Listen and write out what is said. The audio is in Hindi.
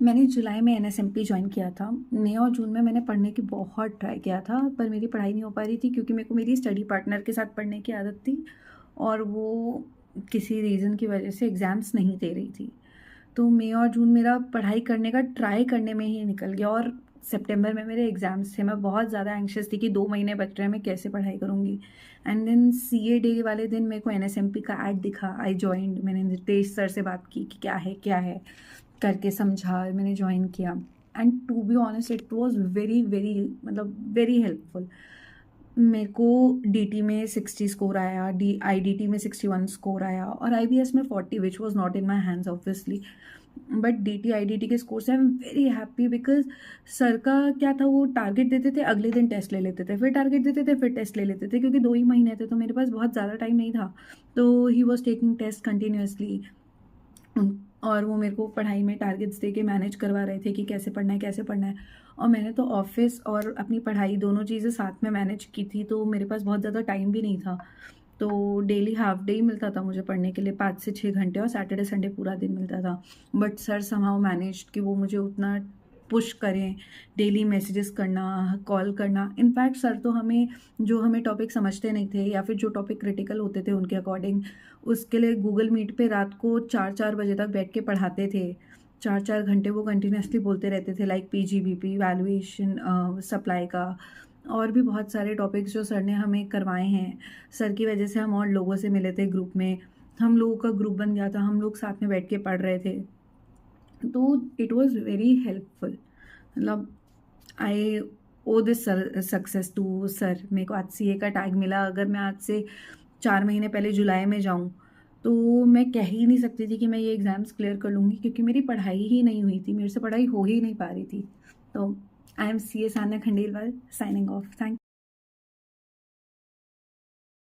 मैंने जुलाई में एनएसएमपी जॉइन किया था। मई और जून में मैंने पढ़ने की बहुत ट्राई किया था, पर मेरी पढ़ाई नहीं हो पा रही थी क्योंकि मेरे को मेरी स्टडी पार्टनर के साथ पढ़ने की आदत थी और वो किसी रीज़न की वजह से एग्ज़ाम्स नहीं दे रही थी। तो मई और जून मेरा पढ़ाई करने का ट्राई करने में ही निकल गया और सितंबर में मेरे एग्ज़ाम्स थे। मैं बहुत ज़्यादा एंग्शियस थी कि 2 महीने बच रहे हैं, मैं कैसे पढ़ाई करूँगी। एंड देन सीए डे वाले दिन मेरे को एनएसएमपी का ऐड दिखा, आई जॉइन्ड। मैंने नितेश सर से बात की कि क्या है करके समझा, मैंने जॉइन किया। And to be honest it was very very मतलब वेरी हेल्पफुल। मेरे को डीटी में 60 स्कोर आया, डी आईडीटी में 61 स्कोर आया और आईबीएस में 40, which was not in my hands obviously. But DT IDT के स्कोर से I am very happy because sir का क्या था, वो टारगेट देते थे, अगले दिन टेस्ट ले लेते थे, फिर टारगेट देते थे, फिर टेस्ट ले लेते थे, क्योंकि 2 ही महीने थे तो मेरे पास बहुत ज़्यादा टाइम नहीं था। तो he was taking test continuously और वो मेरे को पढ़ाई में टारगेट्स दे के मैनेज करवा रहे थे कि कैसे पढ़ना है कैसे पढ़ना है। और मैंने तो ऑफिस और अपनी पढ़ाई दोनों चीज़ें साथ में मैनेज की थी, तो मेरे पास बहुत ज़्यादा टाइम भी नहीं था। तो डेली हाफ डे ही मिलता था मुझे पढ़ने के लिए, 5 से 6 घंटे, और सैटरडे संडे पूरा दिन मिलता था। बट सर समहाउ मैनेज कि वो मुझे उतना पुश करें, डेली मैसेजेस करना, कॉल करना। इनफैक्ट सर तो हमें जो हमें टॉपिक समझते नहीं थे या फिर जो टॉपिक क्रिटिकल होते थे उनके अकॉर्डिंग, उसके लिए गूगल मीट पे रात को 4-4 बजे तक बैठ के पढ़ाते थे। 4-4 घंटे वो कंटिन्यूसली बोलते रहते थे, लाइक पीजीबीपी, वैल्यूएशन, सप्लाई का, और भी बहुत सारे टॉपिक्स जो सर ने हमें करवाए हैं। सर की वजह से हम और लोगों से मिले थे ग्रुप में, हम लोगों का ग्रुप बन गया था, हम लोग साथ में बैठ के पढ़ रहे थे। तो इट वॉज़ वेरी हेल्पफुल। मतलब आई ओ दिस सक्सेस टू सर। मेरे को आज सीए का टैग मिला। अगर मैं आज से 4 महीने पहले जुलाई में जाऊँ तो मैं कह ही नहीं सकती थी कि मैं ये एग्ज़ाम्स क्लियर कर लूँगी, क्योंकि मेरी पढ़ाई ही नहीं हुई थी, मेरे से पढ़ाई हो ही नहीं पा रही थी। तो I am C A Sanya Khandelwal, signing off. Thank